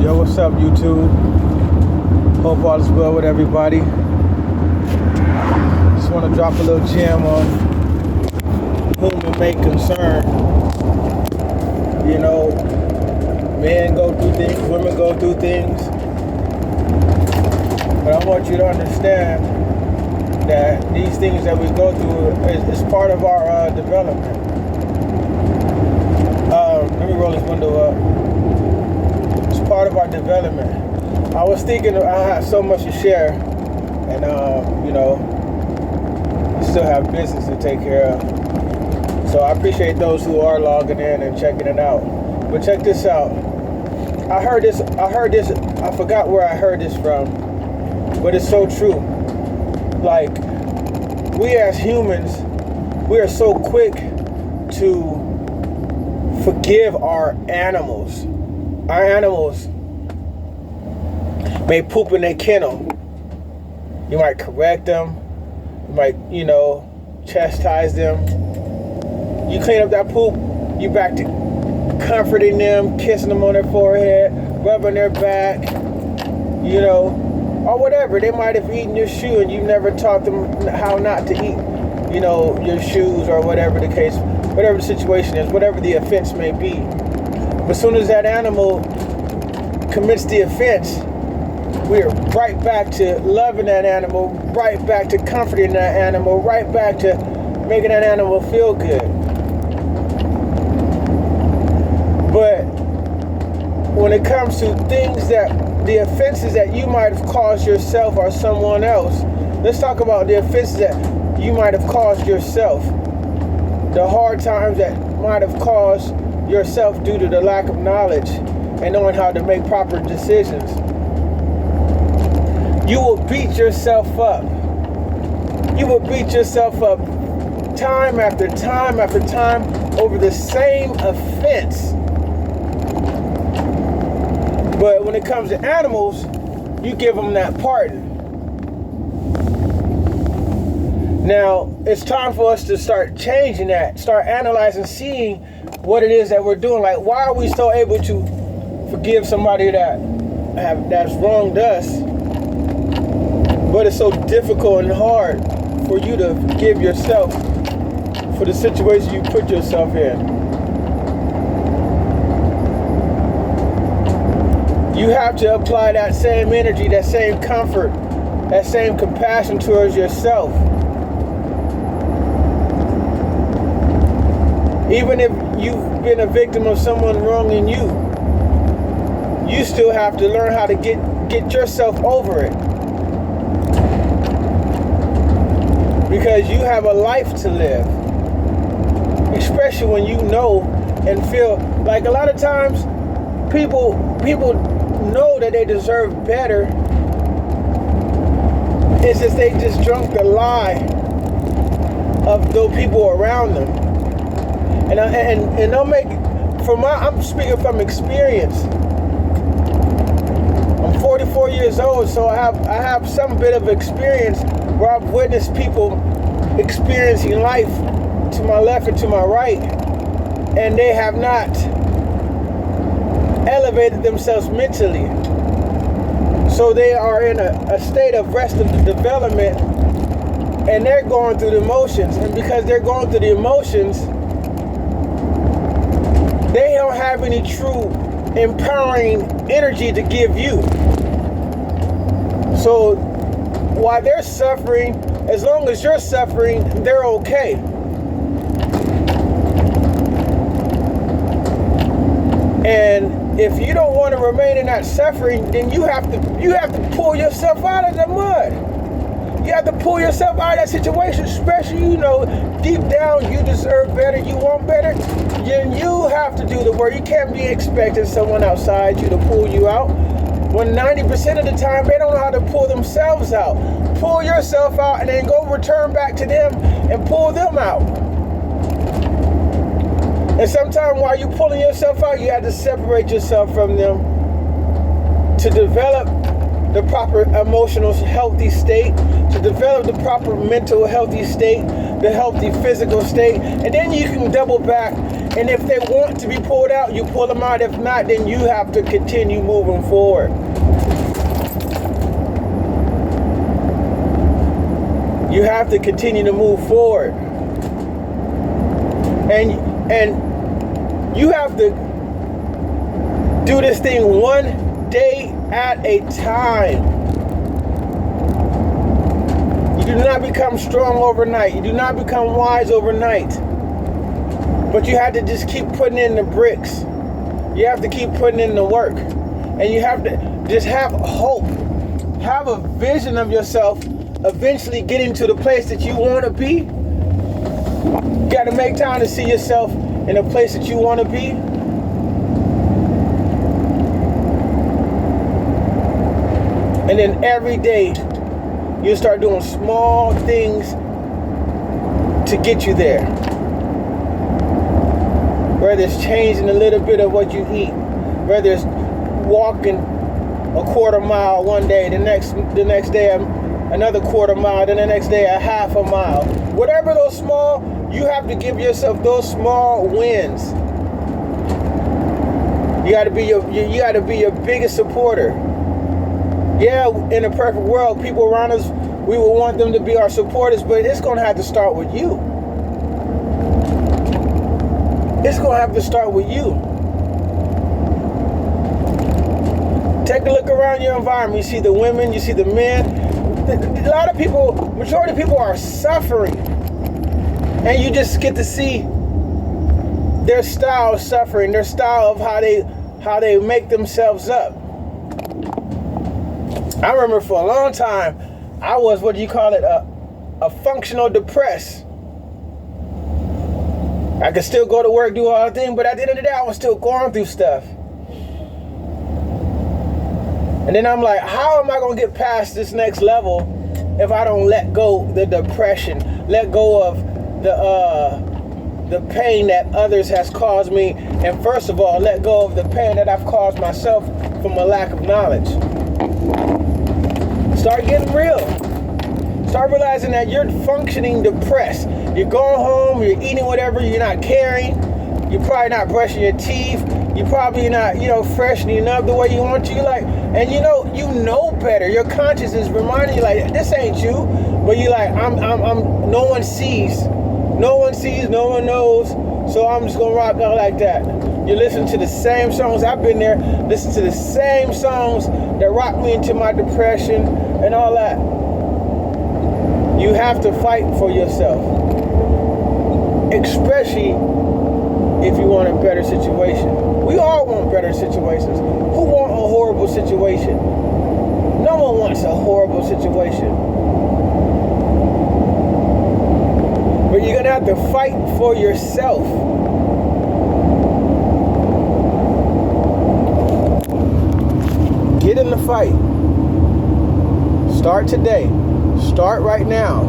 Yo, what's up, YouTube? Hope all is well with everybody. Just want to drop a little gem on whom it may concern. You know, men go through things, women go through things. But I want you to understand that these things that we go through is part of our development. Let me roll this window up. It's part of our development. I was thinking I had so much to share, and you know, I still have business to take care of. So I appreciate those who are logging in and checking it out. But check this out. I heard this. I forgot where I heard this from, but it's so true. Like, we as humans, we are so quick to forgive our animals. Our animals may poop in their kennel. You might correct them. You might, you know, chastise them. You clean up that poop, you back to comforting them, kissing them on their forehead, rubbing their back, you know, or whatever. They might have eaten your shoe and you never taught them how not to eat, you know, your shoes, or whatever the case, whatever the situation is, whatever the offense may be. But as soon as that animal commits the offense, we're right back to loving that animal, right back to comforting that animal, right back to making that animal feel good. But when it comes to things the offenses that you might have caused yourself or someone else, let's talk about the offenses that you might have caused yourself. The hard times that might have caused yourself due to the lack of knowledge and knowing how to make proper decisions. You will beat yourself up. You will beat yourself up time after time after time over the same offense. But when it comes to animals, you give them that pardon. Now, it's time for us to start changing that, start analyzing, seeing what it is that we're doing. Like, why are we so able to forgive somebody that's wronged us, but it's so difficult and hard for you to forgive yourself for the situation you put yourself in? You have to apply that same energy, that same comfort, that same compassion towards yourself. Even if you've been a victim of someone wronging you, you still have to learn how to get yourself over it. Because you have a life to live. Especially when you know and feel like a lot of times people know that they deserve better. It's just they just drunk the lie of those people around them. And I'm speaking from experience. I'm 44 years old, so I have some bit of experience where I've witnessed people experiencing life to my left and to my right, and they have not elevated themselves mentally. So they are in a state of rest of the development, and they're going through the emotions. And because they're going through the emotions, they don't have any true empowering energy to give you. So while they're suffering, as long as you're suffering, they're okay. And if you don't want to remain in that suffering, then you have to pull yourself out of the mud. You have to pull yourself out of that situation, especially, you know, deep down you deserve better, you want better. Then you have to do the work. You can't be expecting someone outside you to pull you out. When 90% of the time they don't know how to pull themselves out. Pull yourself out and then go return back to them and pull them out. And sometimes while you're pulling yourself out, you have to separate yourself from them to develop the proper emotional healthy state, to develop the proper mental healthy state, the healthy physical state, and then you can double back And if they want to be pulled out, you pull them out. If not, then you have to continue moving forward. You have to continue to move forward. And you have to do this thing one day at a time. You do not become strong overnight. You do not become wise overnight. But you have to just keep putting in the bricks. You have to keep putting in the work. And you have to just have hope. Have a vision of yourself eventually getting to the place that you want to be. You got to make time to see yourself in a place that you want to be. And then every day, you start doing small things to get you there. Whether it's changing a little bit of what you eat, whether it's walking a quarter mile one day, the next day another quarter mile, then the next day a half a mile. Whatever those small, you have to give yourself those small wins. You got to be your biggest supporter. Yeah, in a perfect world, people around us, we will want them to be our supporters, but it's going to have to start with you. It's going to have to start with you. Take a look around your environment. You see the women, you see the men. A lot of people, majority of people are suffering. And you just get to see their style of suffering, their style of how they make themselves up. I remember for a long time, I was, what do you call it, a functional depressed. I could still go to work, do all the things, but at the end of the day, I was still going through stuff. And then I'm like, how am I going to get past this next level if I don't let go the depression, let go of the pain that others has caused me, and first of all, let go of the pain that I've caused myself from a lack of knowledge. Start getting real. Start realizing that you're functioning depressed. You're going home, you're eating whatever, you're not caring, you're probably not brushing your teeth, you're probably not, freshening up the way you want to. You're like, and you know better. Your conscience is reminding you, like, this ain't you. But you're like, no one sees, no one knows, so I'm just gonna rock out like that. You listen to the same songs. I've been there, listen to the same songs that rocked me into my depression and all that. You have to fight for yourself, especially if you want a better situation. We all want better situations. Who want a horrible situation? No one wants a horrible situation. But you're gonna have to fight for yourself. Get in the fight. Start today. Start right now.